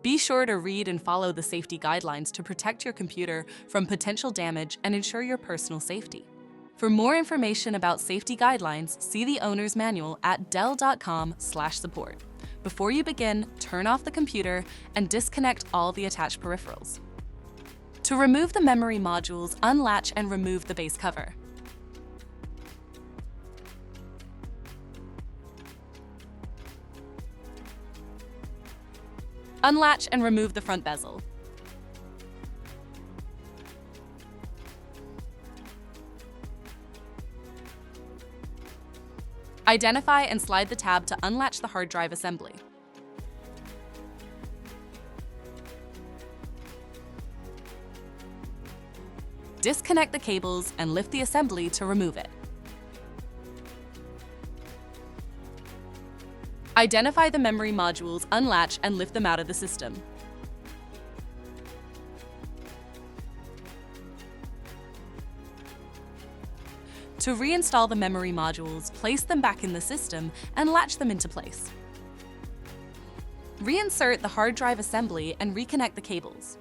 Be sure to read and follow the safety guidelines to protect your computer from potential damage and ensure your personal safety. For more information about safety guidelines, see the owner's manual at dell.com/support. Before you begin, turn off the computer and disconnect all the attached peripherals. To remove the memory modules, unlatch and remove the base cover. Unlatch and remove the front bezel. Identify and slide the tab to unlatch the hard drive assembly. Disconnect the cables and lift the assembly to remove it. Identify the memory modules, unlatch, and lift them out of the system. To reinstall the memory modules, place them back in the system and latch them into place. Reinsert the hard drive assembly and reconnect the cables.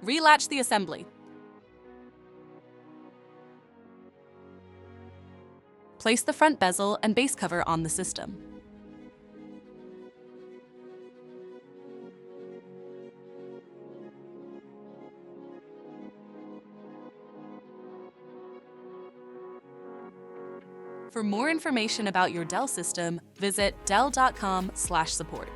Relatch the assembly. Place the front bezel and base cover on the system. For more information about your Dell system, visit dell.com/support.